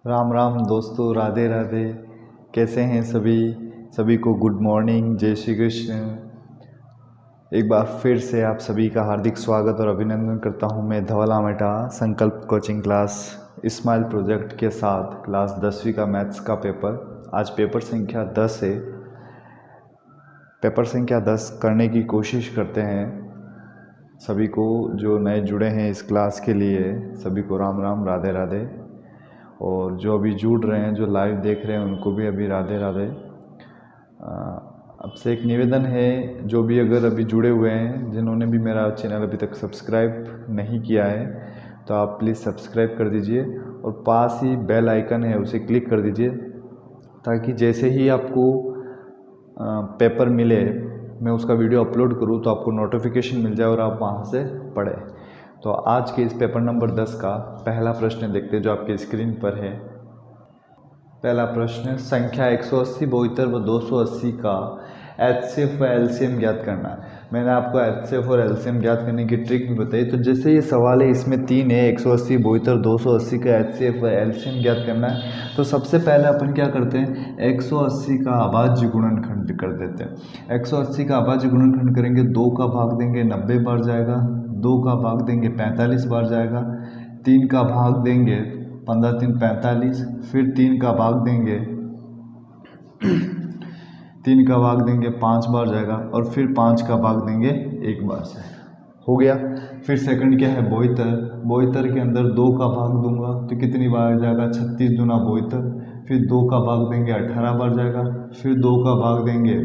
राम राम दोस्तों, राधे राधे। कैसे हैं सभी को गुड मॉर्निंग, जय श्री कृष्ण। एक बार फिर से आप सभी का हार्दिक स्वागत और अभिनंदन करता हूं। मैं धवल आमेटा संकल्प कोचिंग क्लास स्माइल प्रोजेक्ट के साथ क्लास 10वीं का मैथ्स का पेपर। आज पेपर संख्या 10 है। पेपर संख्या 10 करने की कोशिश करते हैं। सभी को जो नए जुड़े हैं इस क्लास के लिए सभी को राम राम, राधे राधे। और जो अभी जुड़ रहे हैं, जो लाइव देख रहे हैं, उनको भी अभी राधे राधे। अब से एक निवेदन है, जो भी अगर अभी जुड़े हुए हैं, जिन्होंने भी मेरा चैनल अभी तक सब्सक्राइब नहीं किया है, तो आप प्लीज़ सब्सक्राइब कर दीजिए और पास ही बेल आइकन है उसे क्लिक कर दीजिए, ताकि जैसे ही आपको पेपर मिले, मैं उसका वीडियो अपलोड करूँ तो आपको नोटिफिकेशन मिल जाए और आप वहाँ से पढ़ें। तो आज के इस पेपर नंबर 10 का पहला प्रश्न देखते हैं, जो आपके स्क्रीन पर है। पहला प्रश्न, संख्या 180, 72 व 280 का एचसीएफ व एलसीएम ज्ञात करना। मैंने आपको एचसीएफ और एलसीएम ज्ञात करने की ट्रिक भी बताई। तो जैसे ये सवाल है, इसमें 3 है, 180, 72, 280 का एचसीएफ व एलसीएम ज्ञात करना है। तो सबसे पहले अपन क्या करते हैं, 180 का अभाज्य गुणनखंड कर देते हैं। 180 का अभाज्य गुणनखंड करेंगे, 2 का भाग देंगे 90 बार जाएगा, 2 का भाग देंगे 45 बार जाएगा, 3 का भाग देंगे 15 3 45, फिर 3 का भाग देंगे 5 बार जाएगा, और फिर 5 का भाग देंगे 1 बार से। हो गया। फिर सेकंड क्या है, 72 के अंदर 2 का भाग दूंगा तो कितनी बार जाएगा, 36 दूना 72। फिर 2 का भाग देंगे 18 बार जाएगा, फिर 2 का भाग देंगे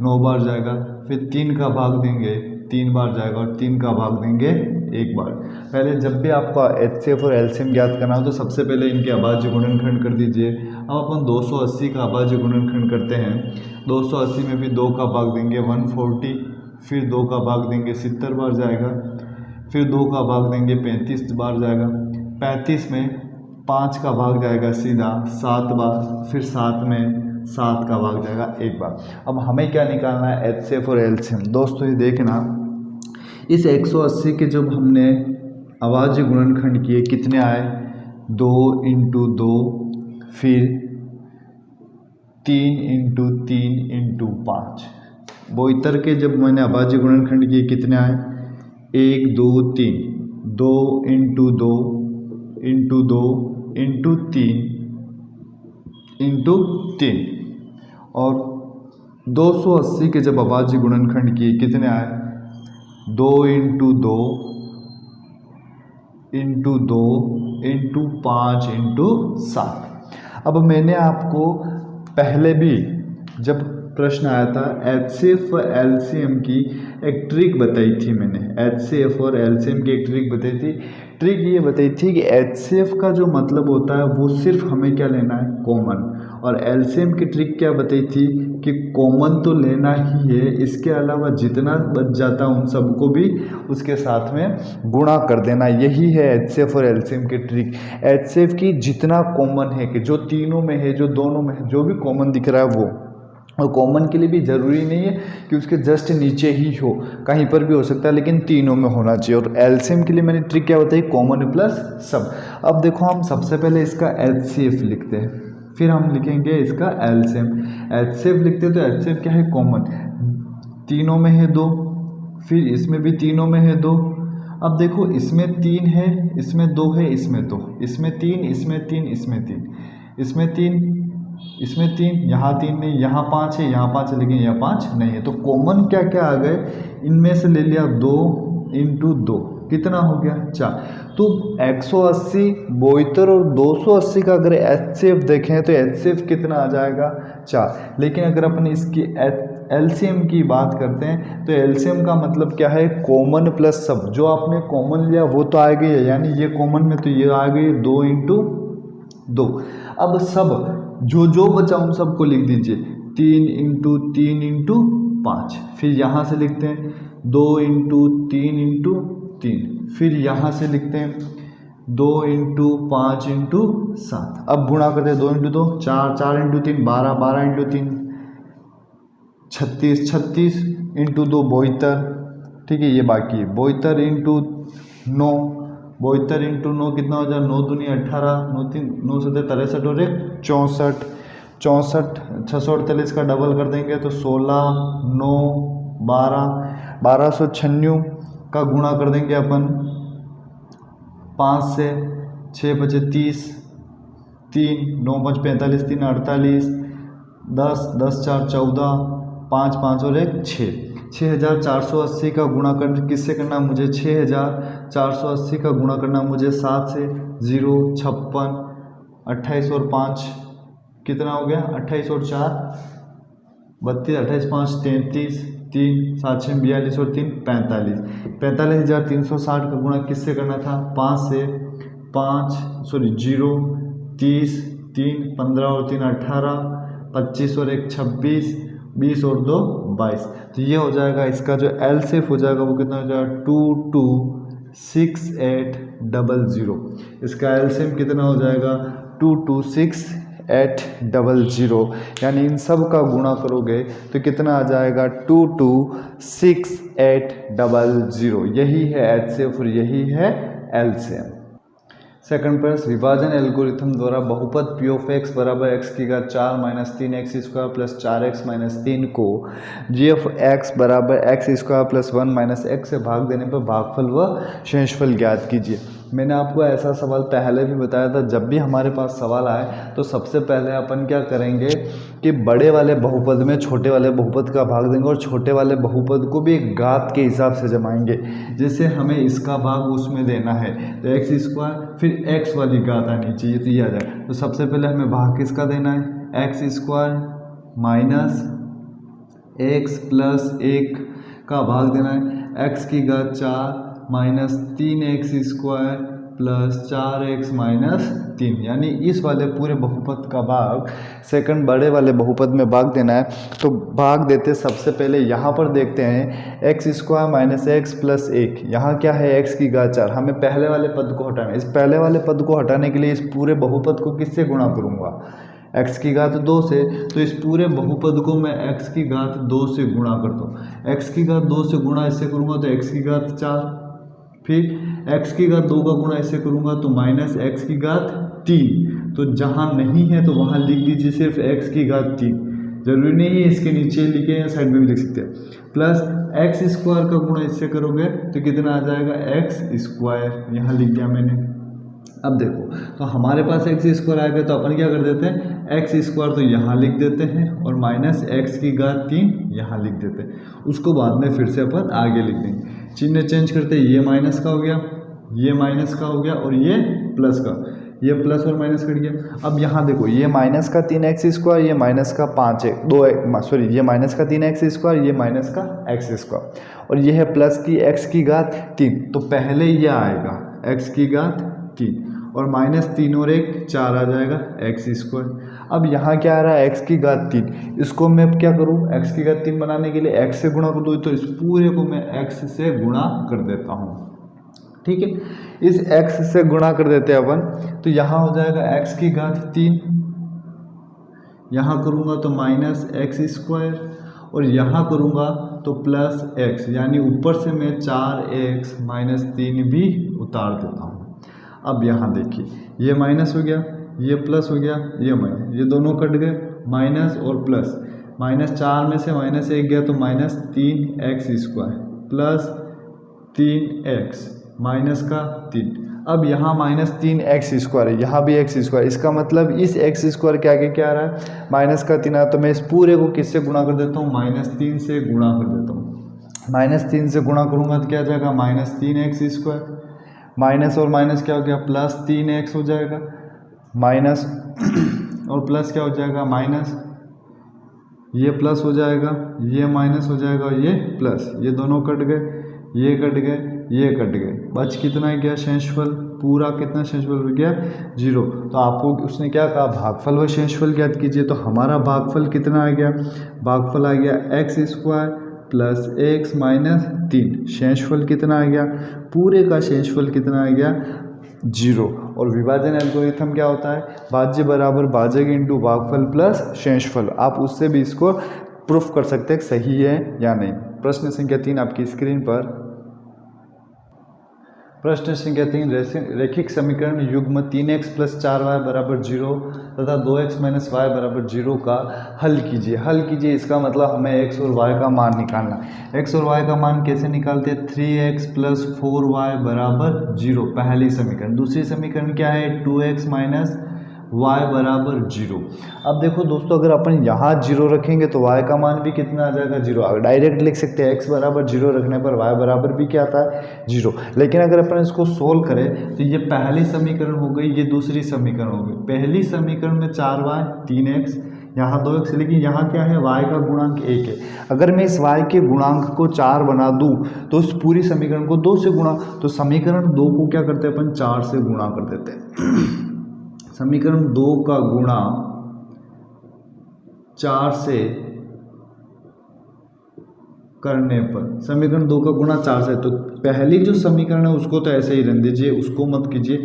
9 बार जाएगा, फिर 3 का भाग देंगे 3 बार जाएगा, और 3 का भाग देंगे 1 बार। पहले जब भी आपका एचसीएफ और एलसीएम ज्ञात करना हो तो सबसे पहले इनके अभाज्य गुणनखंड कर दीजिए। अब अपन 280 का अभाज्य गुणनखंड करते हैं। 280 में भी 2 का भाग देंगे 140, फिर 2 का भाग देंगे 70 बार जाएगा, फिर 2 का भाग देंगे 35 बार जाएगा, 35 में 5 का भाग जाएगा सीधा 7 बार, फिर 7 में 7 का भाग जाएगा 1 बार। अब हमें क्या निकालना है, एचसीएफ और एलसीएम। दोस्तों ये देखना, इस 180 के जब हमने अभाज्य गुणनखंड किए कितने आए, 2 × 2, फिर 3 × 3 × 5। 72 के जब मैंने अभाज्य गुणनखंड किए कितने आए, 1 2 3, 2 × 2 × 2 × 3 × 3। और 280 के जब अभाज्य गुणनखंड किए कितने आए, 2 × 2 × 2 × 5 × 7। अब मैंने आपको पहले भी जब प्रश्न आया था, एचसीएफ व एलसीएम की एक ट्रिक बताई थी मैंने। एचसीएफ और एलसीएम की एक ट्रिक बताई थी। ट्रिक ये बताई थी कि एचसीएफ का जो मतलब होता है वो सिर्फ हमें क्या लेना है, कॉमन। और एलसीएम की ट्रिक क्या बताई थी कि कॉमन तो लेना ही है, इसके अलावा जितना बच जाता है उन सबको भी उसके साथ में गुणा कर देना। यही है एचसीएफ और एलसीएम की ट्रिक। एचसीएफ की जितना कॉमन है, कि जो तीनों में है, जो दोनों में है, जो भी कॉमन दिख रहा है वो। और कॉमन के लिए भी ज़रूरी नहीं है कि उसके जस्ट नीचे ही हो, कहीं पर भी हो सकता है, लेकिन तीनों में होना चाहिए। और एलसीएम के लिए मैंने ट्रिक क्या बताई, कॉमन प्लस सब। अब देखो, हम सबसे पहले इसका एचसीएफ लिखते हैं, फिर हम लिखेंगे इसका एलसीएम। एचसीएफ लिखते हैं तो एचसीएफ क्या है, कॉमन, तीनों में है 2, फिर इसमें भी तीनों में है 2। अब देखो, इसमें 3 है, इसमें 2 है, इसमें 2, इसमें 3, इसमें 3, इसमें 3, इसमें 3, इसमें 3, यहाँ 3 नहीं, यहाँ 5 है, यहाँ 5 है, लेकिन यहाँ 5 नहीं है। तो कॉमन क्या क्या आ गए, इनमें से ले लिया 2 × 2, कितना हो गया, 4। तो 180, 72 और 280 का अगर एचसीएफ देखें तो एचसीएफ कितना आ जाएगा, 4। लेकिन अगर अपन इसकी एलसीएम की बात करते हैं तो एलसीएम का मतलब क्या है, कॉमन प्लस सब। जो आपने कॉमन लिया वो तो आ गई है, यानी ये कॉमन में तो ये आ गई 2 × 2। अब सब जो जो बचा उन सबको लिख दीजिए, 3 × 3 × 5। फिर यहाँ से लिखते हैं 2 × 3 × 3। फिर यहाँ से लिखते हैं 2 × 5 × 7। अब गुणा करते हैं, 2 × 2 4, 4 × 3 12, 12 × 3 36, 36 × 2 72। ठीक है, ये बाकी है 72 × 9 72 इंटू 9 कितना हो जाए, 9 दूनी 18, 9 3 9 7 63 और 1 64, 64 648 का डबल कर देंगे तो 16 9 12, 1296 का गुणा कर देंगे अपन 5 से, 6 बचे 30, 3 9 5 45, 3 48, 10 10 4 14, 5 5 और 1 6, 6480 का गुणा कर किससे करना मुझे, 6480 का गुणा करना मुझे 7 से, 0 56, 28 और 5 कितना हो गया, 28 और 4 32, 28 5 33, 3 7 6 42 और 3 45, 45,360 का गुणा किससे करना था, 5 से, 0 30 3 15 और 3 18, 25 और 1 26, 20 और 2 22। तो ये हो जाएगा इसका जो एलसीएफ हो जाएगा वो कितना हो जाएगा 226800। इसका एलसीएम कितना हो जाएगा 226800, यानी इन सब का गुणा करोगे तो कितना आ जाएगा 226800। यही है एचसीएफ और यही है एलसीएम। सेकंड प्रश्न, विभाजन एल्गोरिथम द्वारा बहुपद पी ऑफ एक्स बराबर एक्स की घात 4 minus 3x square plus 4x minus 3 को जी ऑफ एक्स बराबर x square plus 1 minus x से भाग देने पर भागफल व शेषफल ज्ञात कीजिए। मैंने आपको ऐसा सवाल पहले भी बताया था, जब भी हमारे पास सवाल आए तो सबसे पहले अपन क्या करेंगे कि बड़े वाले बहुपद में छोटे वाले बहुपद का भाग देंगे और छोटे वाले बहुपद को भी एक घात के हिसाब से जमाएंगे। जैसे हमें इसका भाग उसमें देना है तो एक्स स्क्वायर फिर एक्स वाली घात आनी चाहिए, तो ये आ जाए। तो सबसे पहले हमें भाग किसका देना है, x square minus x plus 1 का भाग देना है, एक्स की घात 4 minus 3x square plus 4x minus 3, यानी इस वाले पूरे बहुपद का भाग सेकंड बड़े वाले बहुपद में भाग देना है। तो भाग देते सबसे पहले यहाँ पर देखते हैं x square minus x plus 1, यहाँ क्या है एक्स की घात 4, हमें पहले वाले पद को हटाना है। इस पहले वाले पद को हटाने के लिए इस पूरे बहुपद को किससे गुणा करूँगा, x की घात 2 से, तो इस पूरे बहुपद को मैं x की घात 2 से गुणा करता हूँ। x की घात 2 से गुणा इससे करूँगा तो x की घात 4, फिर x की घात 2 का गुणा इससे करूँगा तो माइनस x की घात 3, तो जहाँ नहीं है तो वहाँ लिख दीजिए सिर्फ x की घात 3, जरूरी नहीं है इसके नीचे लिखे या साइड में भी लिख सकते हैं। प्लस एक्स स्क्वायर का गुणा इससे करोगे तो कितना आ जाएगा एक्स स्क्वायर, यहाँ लिख दिया मैंने। अब देखो तो हमारे पास एक्स स्क्वायर आएगा तो अपन क्या कर देते हैं, एक्स स्क्वायर तो यहाँ लिख देते हैं और माइनस एक्स की घात 3 यहाँ लिख देते हैं, उसको बाद में फिर से अपन आगे लिख देंगे। चिन्ह चेंज करते, ये माइनस का हो गया, ये माइनस का हो गया और ये प्लस का, ये प्लस और माइनस कट गया। अब यहाँ देखो ये माइनस का 3x स्क्वायर, ये माइनस का 5 ये माइनस का 3x स्क्वायर, ये माइनस का x स्क्वायर और ये है प्लस की x की घात 3, तो पहले ये आएगा x की घात 3 और माइनस 3 और 1 4 आ जाएगा x स्क्वायर। अब यहाँ क्या आ रहा है x की घात 3, इसको मैं क्या करूँ, x की घात 3 बनाने के लिए x से गुणा कर दूँ, तो इस पूरे को मैं x से गुणा कर देता हूँ, ठीक है। इस x से गुणा कर देते हैं अपन, तो यहाँ हो जाएगा x की घात 3, यहाँ करूँगा तो माइनस एक्स स्क्वायर और यहाँ करूँगा तो प्लस x, यानी ऊपर से मैं 4x माइनस 3 भी उतार देता हूँ। अब यहाँ देखिए ये माइनस हो गया, ये प्लस हो गया, ये माइनस, ये दोनों कट गए, माइनस और प्लस, माइनस 4 में से माइनस 1 गया तो minus 3x square plus 3x minus का 3। अब यहाँ माइनस 3x स्क्वायर है, यहाँ भी x स्क्वायर, इसका मतलब इस x स्क्वायर के आगे क्या आ रहा है, माइनस का 3 आ, तो मैं इस पूरे को किससे गुणा कर देता हूँ, माइनस 3 से गुणा कर देता हूँ। माइनस 3 से गुणा करूँगा तो क्या आ जाएगा, माइनस 3x स्क्वायर, माइनस और माइनस क्या हो गया, प्लस 3x हो जाएगा, माइनस और प्लस क्या हो जाएगा, माइनस, ये प्लस हो जाएगा, ये माइनस हो जाएगा और ये प्लस, ये दोनों कट गए, ये कट गए, ये कट गए, बच कितना गया शेषफल, पूरा कितना शेषफल हो गया 0। तो आपको उसने क्या कहा, भागफल व शेषफल ज्ञात कीजिए, तो हमारा भागफल कितना आ गया, भागफल आ गया x square plus x minus 3, शेषफल कितना आ गया, पूरे का शेषफल कितना आ गया 0। और विभाजन एल्गोरिथम क्या होता है, भाज्य बराबर भाजक इंटू भागफल प्लस शेषफल, आप उससे भी इसको प्रूफ कर सकते हैं सही है या नहीं। प्रश्न संख्या 3 आपकी स्क्रीन पर। प्रश्न संख्या 3, रैखिक समीकरण युग्म 3x + 4y = 0 तथा 2x - y = 0 का हल कीजिए। इसका मतलब हमें x और y का मान निकालना। x और y का मान कैसे निकालते हैं? 3x + 4y = 0 पहली समीकरण। दूसरी समीकरण क्या है? 2x - y = 0। अब देखो दोस्तों, अगर अपन यहाँ 0 रखेंगे तो y का मान भी कितना आ जाएगा? 0। डायरेक्ट लिख सकते हैं x = 0 रखने पर y बराबर भी क्या आता है? 0। लेकिन अगर अपन इसको सोल्व करें तो ये पहली समीकरण हो गई, ये दूसरी समीकरण हो गई। पहली समीकरण में 4y 3x, यहाँ 2x, लेकिन यहाँ क्या है? y का गुणांक 1 है। अगर मैं इस y के गुणांक को 4 बना दूँ तो इस पूरी समीकरण को 2 से गुणा, तो समीकरण 2 को क्या करते हैं अपन? 4 से गुणा कर देते हैं। समीकरण 2 का गुणा 4 से करने पर, समीकरण 2 का गुणा 4 से, तो पहली जो समीकरण है उसको तो ऐसे ही रहने दीजिए, उसको मत कीजिए।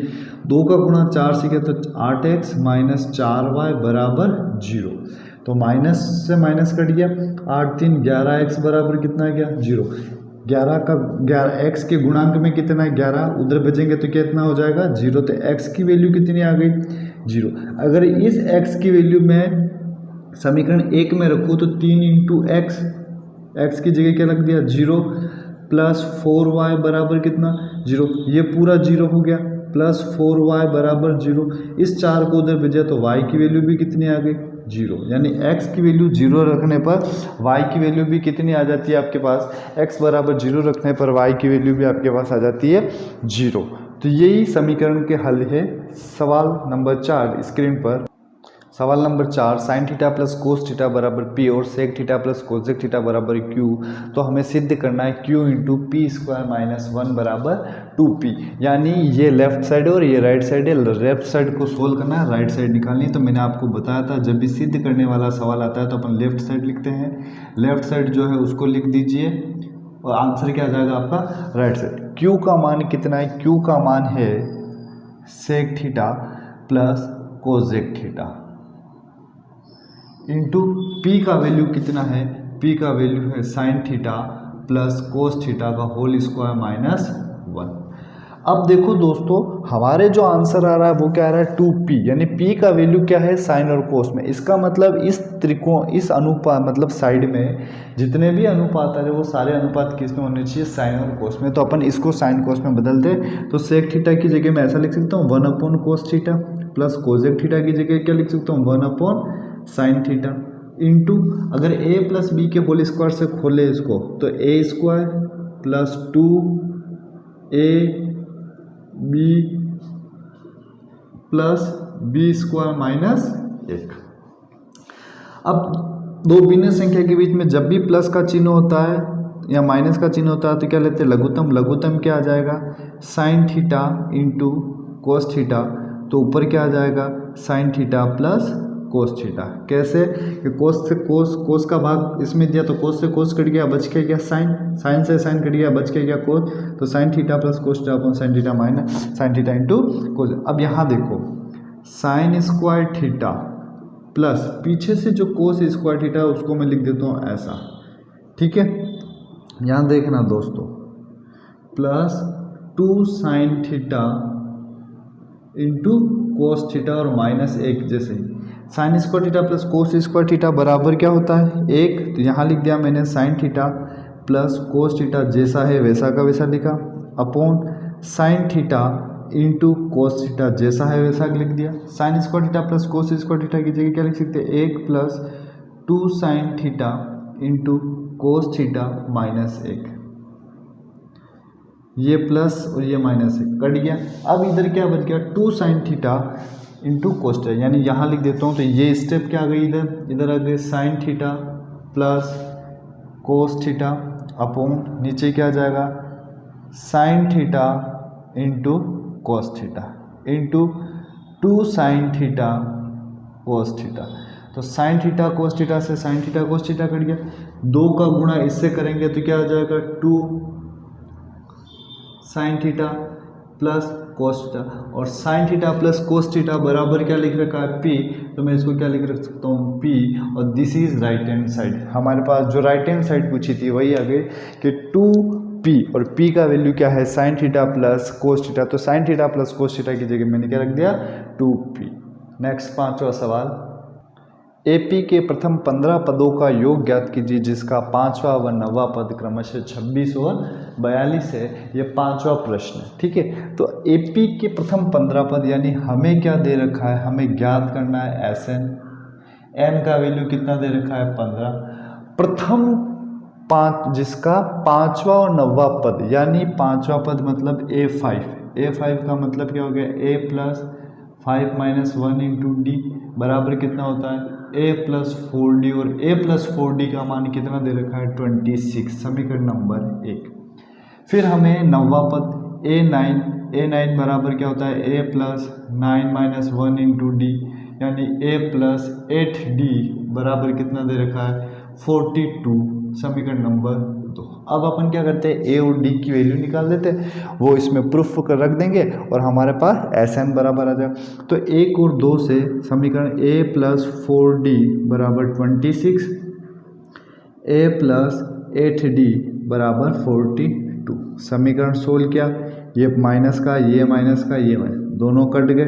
2 का गुणा 4 से क्या? तो 8x - 4y = 0। तो माइनस से माइनस कट गया, 8 3 11x बराबर कितना है? 0। 11 x के गुणांक में कितना है? 11, उधर बचेंगे तो कितना हो जाएगा? 0। तो x की वैल्यू कितनी आ गई? 0। अगर इस x की वैल्यू में समीकरण 1 में रखूँ तो 3 × x की जगह क्या रख दिया? 0 + 4y बराबर कितना? 0। ये पूरा 0 हो गया, + 4y = 0। इस 4 को उधर भेजा तो y की वैल्यू भी कितनी आ गई? 0। यानी x की वैल्यू 0 रखने पर y की वैल्यू भी कितनी आ जाती है आपके पास? x = 0 रखने पर y की वैल्यू भी आपके पास आ जाती है 0। तो यही समीकरण के हल है। सवाल नंबर 4 स्क्रीन पर। सवाल number 4, sin theta + cos theta = p और sec theta + cosec theta = q। तो हमें सिद्ध करना है q × p² - 1 = 2p। यानी ये लेफ्ट साइड और ये राइट साइड है। लेफ्ट साइड को सोल्व करना है, राइट साइड निकालनी है। तो मैंने आपको बताया था जब भी सिद्ध करने वाला सवाल आता है तो अपन लेफ्ट साइड लिखते हैं। लेफ्ट साइड जो है उसको लिख दीजिए और आंसर क्या आ जाएगा आपका? Right side. q का मान कितना है? q का मान है sec theta + cosec theta into p का वैल्यू कितना है? p का वैल्यू है sin थीटा + cos थीटा का होल स्क्वायर माइनस 1। अब देखो दोस्तों, हमारे जो आंसर आ रहा है वो क्या आ रहा है? 2p। यानी p का वैल्यू क्या है? साइन और कोस में। इसका मतलब इस त्रिकोण, इस अनुपात, मतलब साइड में जितने भी अनुपात आ रहे वो सारे अनुपात किस में होने चाहिए? साइन और कोस में। तो अपन इसको साइन कोस में बदल दे तो सेक थीटा की जगह मैं ऐसा लिख सकता हूँ 1/cos theta plus Kozak theta की जगह क्या लिख सकता हूँ? 1/sin थीटा इंटू, अगर a + b के होल स्क्वायर से खोले इसको तो a² + 2ab + b² माइनस 1। अब दो भिन्न संख्या के बीच में जब भी प्लस का चिन्ह होता है या माइनस का चिन्ह होता है तो क्या लेते हैं? लघुत्तम। लघुत्तम क्या आ जाएगा? sin theta into cos theta. तो ऊपर क्या आ जाएगा? sin theta + cos theta. कैसे? कि कोस से कोस, कोस का भाग इसमें दिया तो कोस से कोस कट गया, बच के गया साइन, साइन से साइन कट गया, बच के गया कोस। तो sin थीटा + कोस थीटा अपन sin theta minus sin theta into cos. अब यहाँ देखो sin² थीटा प्लस पीछे से जो cos² थीटा है उसको मैं लिख देता हूँ ऐसा, ठीक है। यहाँ देखना दोस्तों, +2 sin theta into cos theta और -1 जैसे ही sin² थीटा + cos² थीटा बराबर क्या होता है? 1। तो यहाँ लिख दिया मैंने sin थीटा + cos थीटा जैसा है वैसा का वैसा लिखा, upon sin theta into cos theta जैसा है वैसा लिख दिया। sin² थीटा + cos² थीटा की जगह क्या लिख सकते हैं? 1 + 2 sin theta into cos theta -1। ये प्लस और ये -1 कट गया। अब इधर क्या बच गया? 2 sin theta into cos theta. यानी यहाँ लिख देता हूँ तो ये स्टेप क्या आ गई? इधर आ गए sin theta + cos theta upon नीचे क्या आ जाएगा? sin theta into cos theta into 2 sin theta cos theta. तो sin थीटा कोस थीटा से sin theta cos theta cut गया। 2 का गुणा इससे करेंगे तो क्या आ जाएगा? 2 sin थीटा + cos थीटा। और sin थीटा + cos थीटा बराबर क्या लिख रखा है? p। तो मैं इसको क्या लिख रख सकता हूँ? p। और this is right hand side. हमारे पास जो राइट हैंड साइड पूछी थी वही आ गई कि 2 पी, और पी का वैल्यू क्या है sine theta plus cos theta, तो sine theta plus cos theta की जगह मैंने क्या रख दिया 2p। नेक्स्ट 5वां सवाल, एपी के प्रथम 15 पदों का योग ज्ञात कीजिए जिसका 5वां व 9वां पद क्रमशः 26 और 42 है। ये 5वां प्रश्न है, ठीक है। तो एपी के प्रथम 15 पद यानी हमें क्या दे रखा है, हमें ज्ञात करना है एसएन, एन का वैल्यू कितना दे रखा है 15, प्रथम 5 जिसका 5वां और 9वां पद, यानी 5वां पद मतलब A5 का मतलब क्या हो गया A plus 5 minus 1 into D बराबर कितना होता है A प्लस 4D, और A प्लस 4D का मान कितना दे रखा है 26, समीकरण नंबर 1। फिर हमें 9वां पद A9 बराबर क्या होता है A plus 9 minus 1 into D, यानी A प्लस 8D बराबर कितना दे रखा है 42, समीकरण नंबर 2। अब अपन क्या करते हैं A और D की वैल्यू निकाल देते हैं, वो इसमें प्रूफ कर रख देंगे और हमारे पास SN बराबर आ जाएगा। तो 1 और 2 से समीकरण A प्लस 4D बराबर 26, A प्लस 8D बराबर 42। समीकरण सोल्व किया, ये माइनस का ये माइनस का ये माइनस दोनों कट गए,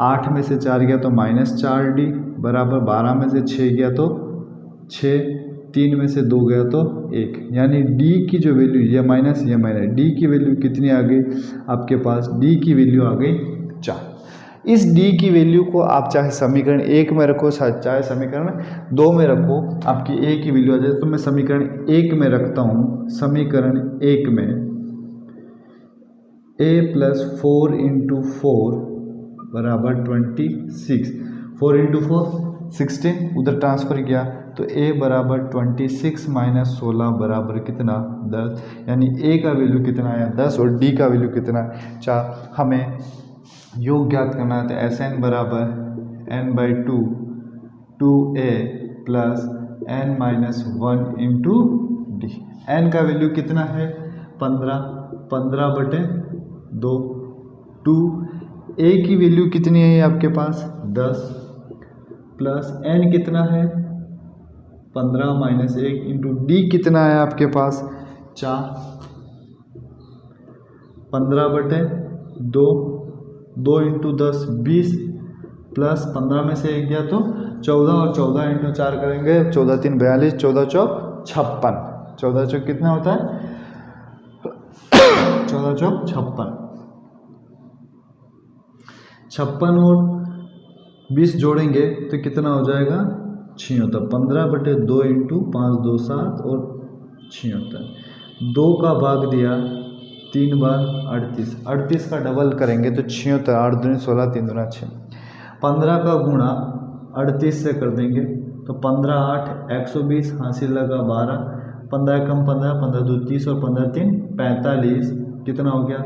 8 में से 4 गया तो -4D बराबर 12 में से 6 गया तो 6, 3 में से 2 गया तो 1, यानी D की जो वैल्यू ये माइनस D की वैल्यू कितनी आ गई आपके पास, D की वैल्यू आ गई 4। इस D की वैल्यू को आप चाहे समीकरण 1 में रखो चाहे समीकरण 2 में रखो, आपकी A की वैल्यू आ जाए। तो मैं समीकरण 1 में रखता हूँ, समीकरण 1 में A प्लस 4 इंटू 4 बराबर 26, 4 इंटू 4 16, उधर ट्रांसफर किया तो A बराबर 26 माइनस 16 बराबर कितना 10, यानी A का वैल्यू कितना आया 10 और D का वैल्यू कितना 4। हमें योग ज्ञात करना है तो SN बराबर n/2 2A plus n minus 1 into D. n का वैल्यू कितना है 15/2, 2 A की वैल्यू कितनी है आपके पास 10 प्लस n कितना है 15 माइनस 1 इंटू डी कितना है आपके पास 4, 15/2, 2 इंटू 10 20 प्लस 15 में से 1 गया तो 14, और 14 इंटू 4 करेंगे 14 3 42, 14 चौक 56, 14 चौक कितना होता है 14 चौक 56, 56 और 20 जोड़ेंगे तो कितना हो जाएगा 76, 15/2 इंटू 5 2 7 और 76, 2 का भाग दिया 3 बार 38, 38 का डबल करेंगे तो 76, 8 दूनी 16 3 दूना 6, 15 का गुणा 38 से कर देंगे तो 15 8 120, हासिल लगा 12, 15 कम 15, 15 2 30 और 15 3 45, कितना हो गया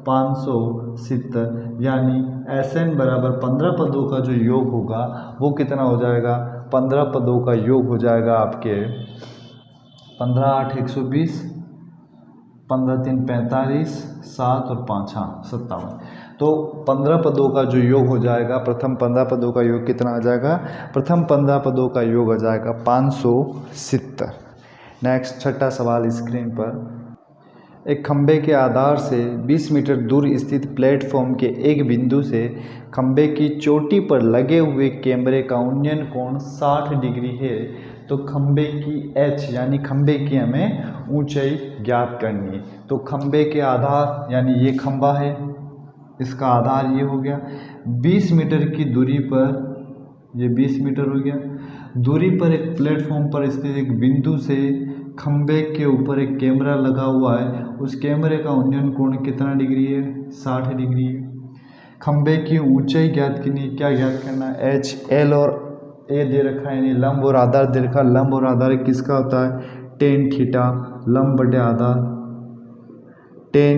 570, यानी SN बराबर 15 पदों का जो योग होगा वो कितना हो जाएगा 15 पदों का योग हो जाएगा आपके 15 8 120, 15 3 45, 7 और 5 हाँ 57, तो 15 पदों का जो योग हो जाएगा, प्रथम 15 पदों का योग कितना आ जाएगा, प्रथम 15 पदों का योग आ जाएगा 570। नेक्स्ट छठा सवाल स्क्रीन पर, एक खंबे के आधार से 20 मीटर दूर स्थित प्लेटफॉर्म के एक बिंदु से खंबे की चोटी पर लगे हुए कैमरे का उन्नयन कोण 60 डिग्री है, तो खंबे की H यानी खंबे की हमें ऊंचाई ज्ञात करनी है। तो खंबे के आधार यानी ये खंबा है, इसका आधार ये हो गया, 20 मीटर की दूरी पर, ये 20 मीटर हो गया, दूरी पर एक प्लेटफॉर्म पर स्थित एक बिंदु से खंबे के ऊपर एक कैमरा लगा हुआ है, उस कैमरे का उन्नयन कोण कितना डिग्री है 60 डिग्री है। खंबे की ऊंचाई ज्ञात करनी, क्या ज्ञात करना है H L और A दे रखा है, यानी लंब और आधार दे रखा है। लंब और आधार किसका होता है tan थीटा, लंब बटे आधार, tan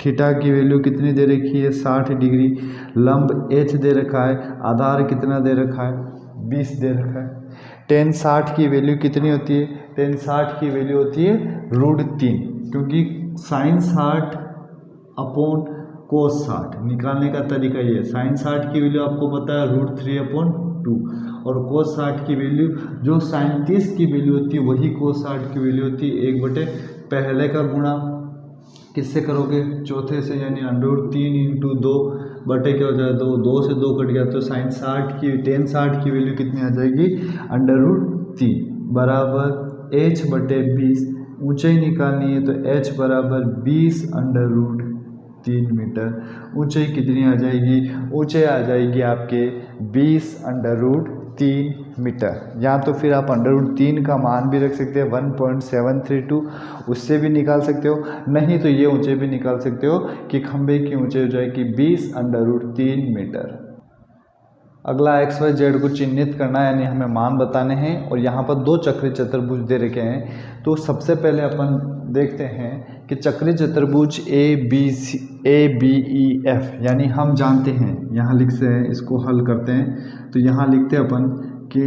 थीटा की वैल्यू कितनी दे रखी है 60 डिग्री, लंब H दे रखा है, आधार कितना दे रखा है 20 दे रखा है। tan 60 की वैल्यू कितनी होती है, tan 60 की वैल्यू होती है √3, क्योंकि sin 60 अपॉन cos 60 निकालने का तरीका ये है। sin 60 की वैल्यू आपको पता है √3/2, और cos 60 की वैल्यू जो sin 30 की वैल्यू होती है वही cos 60 की वैल्यू होती है 1/, पहले का गुणा किससे करोगे, चौथे से, यानी √3 इंटू 2 बटे क्या हो जाए 2, 2 से 2 कट गया तो sin 60 की tan 60 की वैल्यू कितनी आ जाएगी, √3 बराबर h बटे 20, ऊंचाई निकालनी है तो h बराबर 20 √3 मीटर। ऊंचाई कितनी आ जाएगी, ऊंचाई आ जाएगी आपके 20 √3 मीटर। या तो फिर आप √3 का मान भी रख सकते हैं 1.732, उससे भी निकाल सकते हो, नहीं तो ये ऊंचाई भी निकाल सकते हो कि खंबे की ऊंचाई हो जाएगी 20 √3 मीटर। अगला एक्स वाई जेड को चिन्हित करना है, यानी हमें मान बताने हैं, और यहाँ पर 2 चक्रीय चतुर्भुज दे रखे हैं। तो सबसे पहले अपन देखते हैं कि चक्रीय चतुर्भुज ABEF, यानी हम जानते हैं, यहाँ लिखते हैं, इसको हल करते हैं तो यहाँ लिखते हैं अपन कि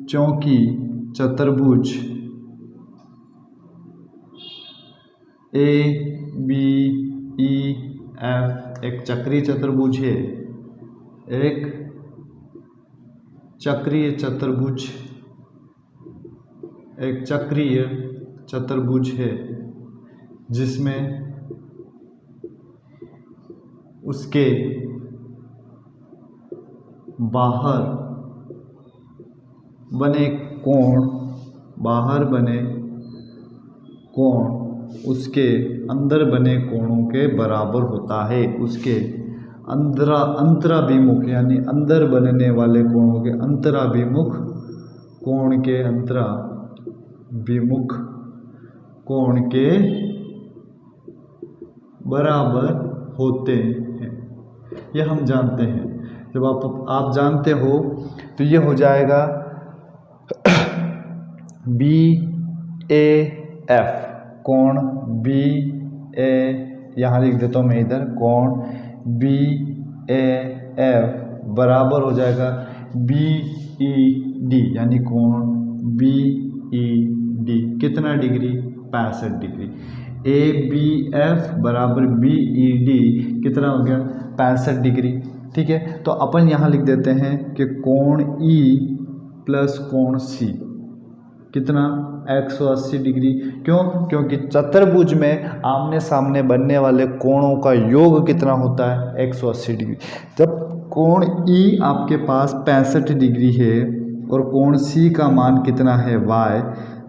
चौकी चतुर्भुज ABEF एक चक्रीय चतुर्भुज है, एक चक्रीय चतुर्भुज, एक चक्रीय चतुर्भुज है जिसमें उसके बाहर बने कोण, बाहर बने कोण उसके अंदर बने कोणों के बराबर होता है। उसके अंतराभिमुख, यानी अंदर बनने वाले कोणों के अंतराभिमुख कोण के अंतराभिमुख कोण के बराबर होते हैं, यह हम जानते हैं। जब आप जानते हो तो ये हो जाएगा BAF, कोण BA, यहाँ लिख देता हूँ मैं इधर, कोण BAF बराबर हो जाएगा BED, यानी कोण BED कितना डिग्री, 65 डिग्री। ABF बराबर BED कितना हो गया, 65 डिग्री। ठीक है, तो अपन यहाँ लिख देते हैं कि कोण E प्लस कोण C कितना, 180 डिग्री। क्यों, क्योंकि चतुर्भुज में आमने सामने बनने वाले कोणों का योग कितना होता है, 180 डिग्री। जब कोण E आपके पास 65 डिग्री है और कोण C का मान कितना है y,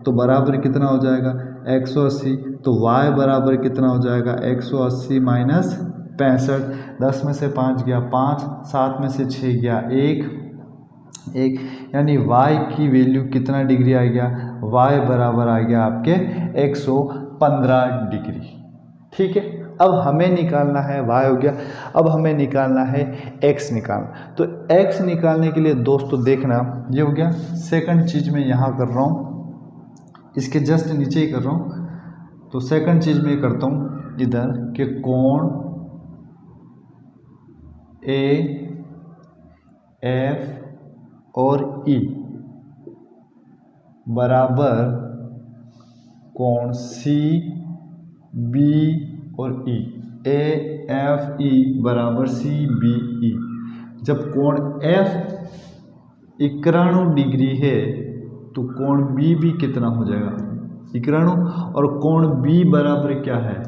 तो बराबर कितना हो जाएगा 180, तो y बराबर कितना हो जाएगा 180 माइनस 65, 10 में से 5 गया 5, 7 में से 6 गया 1, यानी y की वैल्यू कितना डिग्री आ गया, y बराबर आ गया आपके 115 डिग्री। ठीक है, अब हमें निकालना है, y हो गया, अब हमें निकालना है x निकालना। तो x निकालने के लिए दोस्तों देखना, ये हो गया। सेकंड चीज़ मैं यहाँ कर रहा हूँ, इसके जस्ट नीचे ही कर रहा हूँ। तो सेकंड चीज़ मैं करता हूँ इधर कि कोण AF और E बराबर कोण CB और E, AFE बराबर CBE। जब कोण F 91 डिग्री है तो कोण B भी कितना हो जाएगा, 91, और कोण B बराबर क्या है,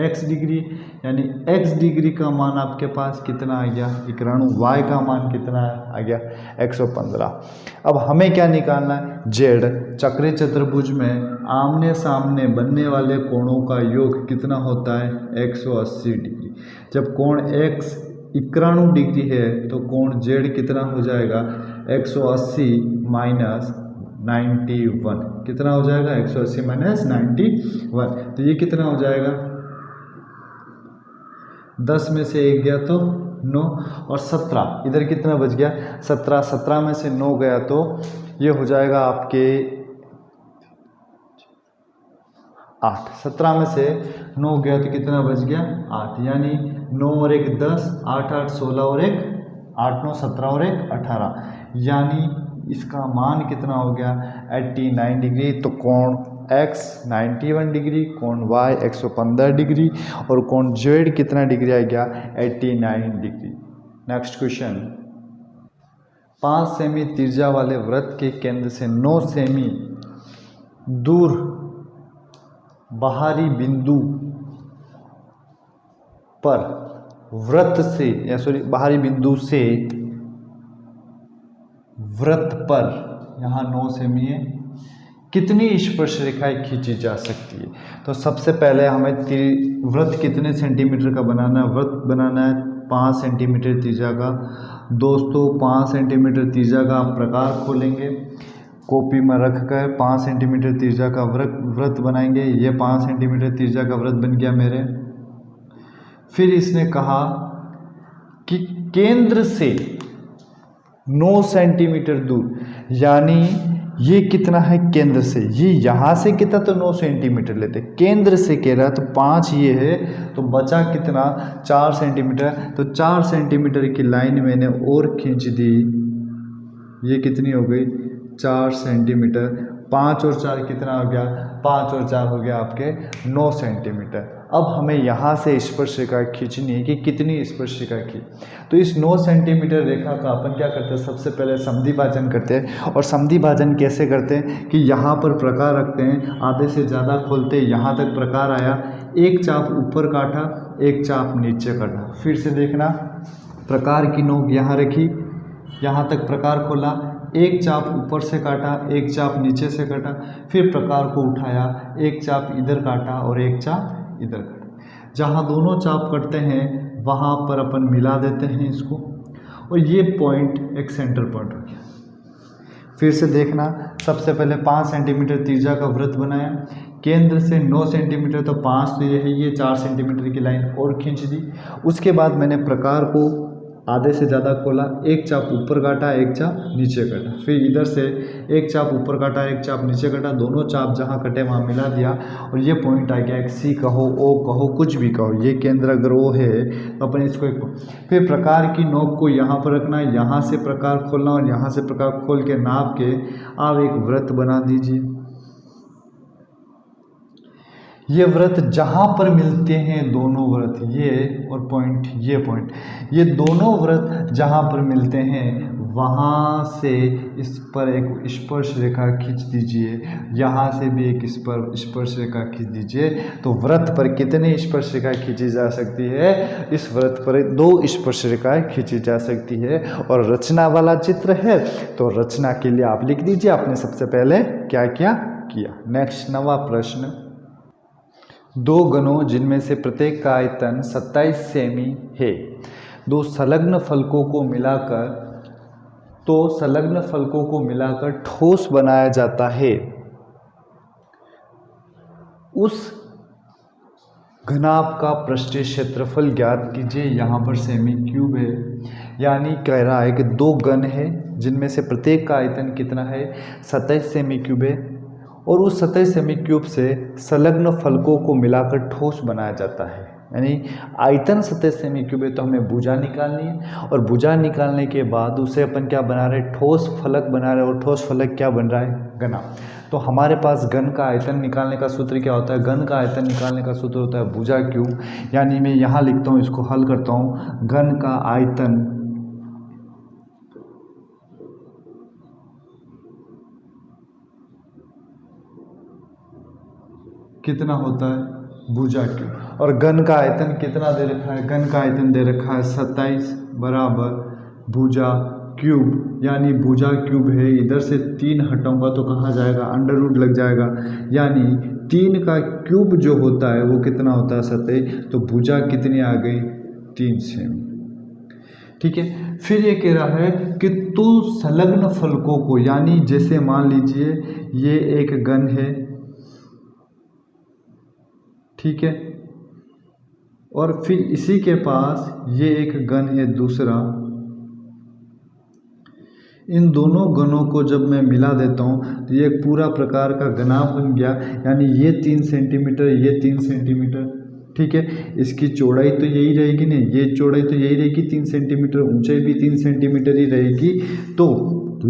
x डिग्री, यानी x डिग्री का मान आपके पास कितना आ गया 91, y का मान कितना आ गया 115। अब हमें क्या निकालना है, z, चक्रीय चतुर्भुज में आमने सामने बनने वाले कोणों का योग कितना होता है 180 डिग्री। जब कोण x 91 डिग्री है तो कोण z कितना हो जाएगा 180 माइनस 91, कितना हो जाएगा 180 माइनस 91, तो ये कितना हो जाएगा, 10 में से 1 गया तो 9 और 17, इधर कितना बच गया 17, 17 में से 9 गया तो ये हो जाएगा आपके 8, 17 में से 9 गया तो कितना बच गया 8, यानी 9 और 1 10, 8 8 16 और 1 8 9 17 और 1 18, यानी इसका मान कितना हो गया 89 डिग्री। तो कोण x 91 डिग्री, कोण y 115 डिग्री और कोण z कितना डिग्री आ गया 89 डिग्री। नेक्स्ट क्वेश्चन, 5 सेमी त्रिज्या वाले वृत्त के केंद्र से 9 सेमी दूर बाहरी बिंदु पर वृत्त से या सॉरी बाहरी बिंदु से वृत्त पर, यहाँ 9 सेमी है, कितनी स्पर्श रेखाएं खींची जा सकती है। तो सबसे पहले हमें वृत्त कितने सेंटीमीटर का बनाना है, वृत्त बनाना है 5 सेंटीमीटर त्रिज्या का। दोस्तों 5 सेंटीमीटर त्रिज्या का आप प्रकार खोलेंगे, कॉपी में रख कर 5 सेंटीमीटर त्रिज्या का वृत्त बनाएंगे। ये 5 सेंटीमीटर त्रिज्या का वृत्त बन गया मेरे। फिर इसने कहा कि केंद्र से 9 सेंटीमीटर दूर, यानी ये कितना है केंद्र से, ये यहाँ से कितना तो 9 सेंटीमीटर लेते, केंद्र से कह रहा है तो 5 ये है, तो बचा कितना 4 सेंटीमीटर। तो 4 सेंटीमीटर की लाइन मैंने और खींच दी, ये कितनी हो गई 4 सेंटीमीटर। 5 और 4 कितना हो गया, 5 और 4 हो गया आपके 9 सेंटीमीटर। अब हमें यहाँ से स्पर्श रेखा खींचनी है कि कितनी स्पर्श रेखा खींच। तो इस 9 सेंटीमीटर रेखा का अपन क्या करते हैं, सबसे पहले समद्विभाजन करते हैं। और समद्विभाजन कैसे करते हैं कि यहाँ पर प्रकार रखते हैं, आधे से ज़्यादा खोलते हैं, यहाँ तक प्रकार आया, एक चाप ऊपर काटा, एक चाप नीचे काटा। फिर से देखना, प्रकार की नोक यहाँ रखी, यहाँ तक प्रकार खोला, एक चाप ऊपर से काटा, एक चाप नीचे से काटा, फिर प्रकार को उठाया, एक चाप इधर काटा और एक चाप इधर काटा। जहाँ दोनों चाप कटते हैं वहाँ पर अपन मिला देते हैं इसको, और ये पॉइंट एक सेंटर पॉइंट हो गया। फिर से देखना, सबसे पहले 5 सेंटीमीटर त्रिज्या का वृत्त बनाया, केंद्र से 9 सेंटीमीटर, तो 5 तो ये है, ये 4 सेंटीमीटर की लाइन और खींच दी। उसके बाद मैंने प्रकार को आधे से ज़्यादा खोला, एक चाप ऊपर काटा, एक चाप नीचे काटा, फिर इधर से एक चाप ऊपर काटा, एक चाप नीचे काटा, दोनों चाप जहाँ कटे वहाँ मिला दिया, और ये पॉइंट आ गया। एक सी कहो, ओ कहो, कुछ भी कहो, ये केंद्र अगर ओ है तो अपन इसको एक। फिर प्रकार की नोक को यहाँ पर रखना, यहाँ से प्रकार खोलना और यहाँ से प्रकार खोल के नाप के आप एक वृत्त बना दीजिए। ये वृत्त जहाँ पर मिलते हैं, दोनों वृत्त ये और पॉइंट, ये पॉइंट, ये दोनों वृत्त जहाँ पर मिलते हैं वहाँ से इस पर एक स्पर्श रेखा खींच दीजिए, यहाँ से भी एक स्पर्श रेखा खींच दीजिए। तो वृत्त पर कितने स्पर्श रेखाएं खींची जा सकती है, इस वृत्त पर 2 स्पर्श रेखाएं खींची जा सकती है। और रचना वाला चित्र है, तो रचना के लिए आप लिख दीजिए आपने सबसे पहले क्या क्या किया। नेक्स्ट 9वां प्रश्न, 2 गणों जिनमें से प्रत्येक का आयतन 27 सेमी है, 2 संलग्न फलकों को मिलाकर ठोस बनाया जाता है। उस घनाभ का पृष्ठीय क्षेत्रफल ज्ञात कीजिए। यहाँ पर सेमी क्यूब है, यानी कह रहा है कि 2 घन है जिनमें से प्रत्येक का आयतन कितना है, 27 सेमी क्यूब है, और उस 27 सेमी क्यूब से संलग्न फलकों को मिलाकर ठोस बनाया जाता है। यानी आयतन 27 सेमी क्यूब है, तो हमें भुजा निकालनी है, और भुजा निकालने के बाद उसे अपन क्या बना रहे, ठोस फलक बना रहे, और ठोस फलक क्या बन रहा है, घना। तो हमारे पास घन का आयतन निकालने का सूत्र क्या होता है, घन का आयतन निकालने का सूत्र होता है भुजा क्यूब। यानी मैं यहाँ लिखता हूँ, इसको हल करता हूँ, घन का आयतन कितना होता है, भुजा क्यूब। और घन का आयतन कितना दे रखा है, घन का आयतन दे रखा है 27 बराबर भुजा क्यूब, यानी भुजा क्यूब है। इधर से 3 हटाऊंगा तो कहाँ जाएगा, अंडर रूट लग जाएगा, यानी 3 का क्यूब जो होता है वो कितना होता है, 27। तो भुजा कितनी आ गई, 3 सेमी। ठीक है। फिर ये कह रहा है कि तो संलग्न फलकों को, यानी जैसे मान लीजिए ये एक घन है, ठीक है, और फिर इसी के पास ये एक घन है दूसरा। इन दोनों घनों को जब मैं मिला देता हूँ तो ये एक पूरा प्रकार का घनाभ बन गया, यानी ये 3 सेंटीमीटर, ये 3 सेंटीमीटर, ठीक है। इसकी चौड़ाई तो यही रहेगी, नहीं ये चौड़ाई तो यही रहेगी 3 सेंटीमीटर, ऊंचाई भी 3 सेंटीमीटर ही रहेगी। तो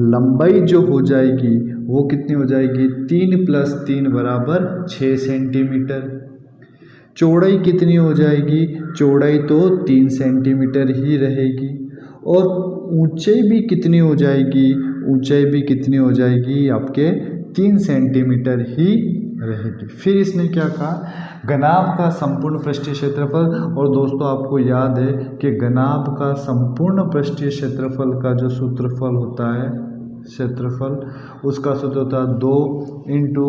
लंबाई जो हो जाएगी वो कितनी हो जाएगी, 3 + 3 बराबर 6 सेंटीमीटर। चौड़ाई कितनी हो जाएगी, चौड़ाई तो 3 सेंटीमीटर ही रहेगी। और ऊंचाई भी कितनी हो जाएगी, ऊंचाई भी कितनी हो जाएगी आपके 3 सेंटीमीटर ही रहेगी। फिर इसने क्या कहा, घनाभ का संपूर्ण पृष्ठीय क्षेत्रफल। और दोस्तों आपको याद है कि घनाभ का संपूर्ण पृष्ठीय क्षेत्रफल का जो सूत्रफल होता है, क्षेत्रफल, उसका सूत्र होता है 2 into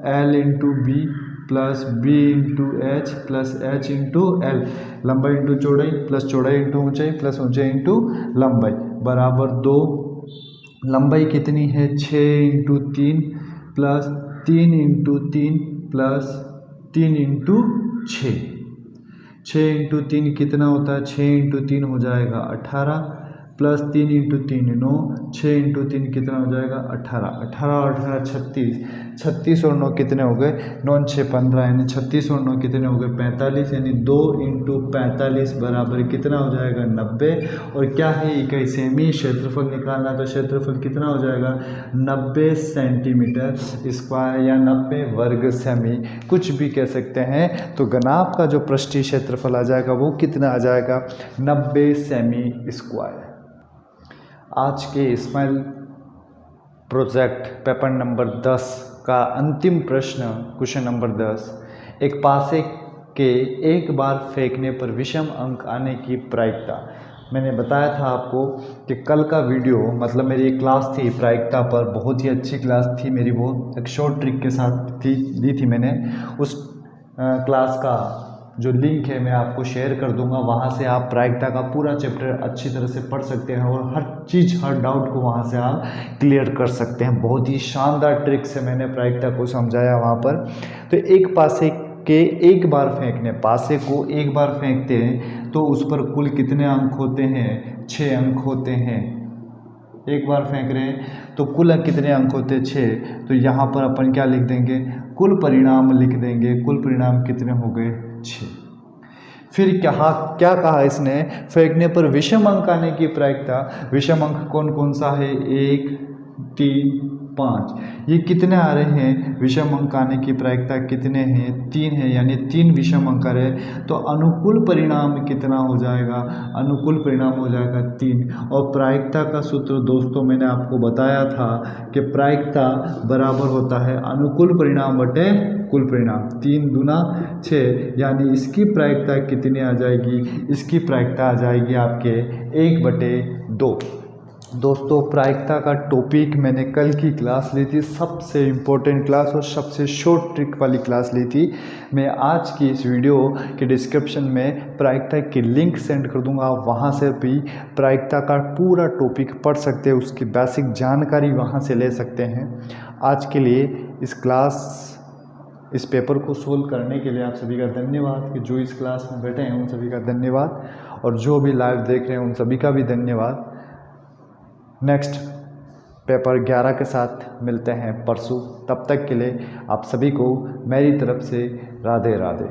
L into B plus B into H plus H into L, लंबाई इंटू चौड़ाई प्लस चौड़ाई इंटू ऊंचाई प्लस ऊंचाई इंटू लंबाई बराबर 2। लंबाई कितनी है 6 into 3 plus 3 into 3 plus 3 into 6। 6 into 3 कितना होता है, 6 इंटू 3 हो जाएगा 18 प्लस 3 इंटू 3 9, 6 इंटू 3 कितना हो जाएगा 18, 18 और 18 36, 36 और 9 कितने हो गए 9 6 15, यानी 36 और 9 कितने हो गए 45, यानी 2 इंटू 45 बराबर कितना हो जाएगा 90। और क्या है इकाई सेमी, क्षेत्रफल निकालना, तो क्षेत्रफल कितना हो जाएगा 90 सेंटीमीटर स्क्वायर या 90 वर्ग सेमी, कुछ भी कह सकते हैं। तो घनाभ का जो पृष्ठीय क्षेत्रफल आ जाएगा वो कितना आ जाएगा 90 सेमी स्क्वायर। आज के स्माइल प्रोजेक्ट पेपर नंबर 10 का अंतिम प्रश्न, क्वेश्चन नंबर 10, एक पासे के एक बार फेंकने पर विषम अंक आने की प्रायिकता। मैंने बताया था आपको कि कल का वीडियो, मतलब मेरी एक क्लास थी प्रायिकता पर, बहुत ही अच्छी क्लास थी मेरी, वो एक शॉर्ट ट्रिक के साथ दी थी मैंने। उस क्लास का जो लिंक है मैं आपको शेयर कर दूंगा, वहाँ से आप प्रायिकता का पूरा चैप्टर अच्छी तरह से पढ़ सकते हैं और हर चीज़, हर डाउट को वहाँ से आप क्लियर कर सकते हैं। बहुत ही शानदार ट्रिक से मैंने प्रायिकता को समझाया वहाँ पर। तो एक पासे के एक बार फेंकने, पासे को एक बार फेंकते हैं तो उस पर कुल कितने अंक होते हैं 6 अंक होते हैं। एक बार फेंक रहे हैं तो कुल कितने अंक होते हैं 6, तो यहाँ पर अपन क्या लिख देंगे, कुल परिणाम लिख देंगे। कुल परिणाम कितने हो गए 6। फिर क्या कहा इसने, फेंकने पर विषम अंक आने की प्रायिकता। विषम अंक कौन कौन सा है 1 3 5, ये कितने आ रहे हैं, विषम अंक आने की प्रायिकता कितने हैं 3 है, यानी 3 विषम अंक आ रहे हैं। तो अनुकूल परिणाम कितना हो जाएगा, अनुकूल परिणाम हो जाएगा 3। और प्रायिकता का सूत्र दोस्तों मैंने आपको बताया था कि प्रायिकता बराबर होता है अनुकूल परिणाम बटे कुल परिणाम, 3 दूना 6, यानी इसकी प्रायिकता कितनी आ जाएगी, इसकी प्रायिकता आ जाएगी आपके 1/2। दोस्तों प्रायिकता का टॉपिक मैंने कल की क्लास ली थी, सबसे इम्पोर्टेंट क्लास और सबसे शॉर्ट ट्रिक वाली क्लास ली थी। मैं आज की इस वीडियो के डिस्क्रिप्शन में प्रायिकता की लिंक सेंड कर दूंगा, वहां से भी प्रायिकता का पूरा टॉपिक पढ़ सकते हैं, उसकी बेसिक जानकारी वहां से ले सकते हैं। आज के लिए इस पेपर को सोल्व करने के लिए आप सभी का धन्यवाद, कि जो इस क्लास में बैठे हैं उन सभी का धन्यवाद, और जो भी लाइव देख रहे हैं उन सभी का भी धन्यवाद। नेक्स्ट पेपर 11 के साथ मिलते हैं परसों, तब तक के लिए आप सभी को मेरी तरफ से राधे राधे।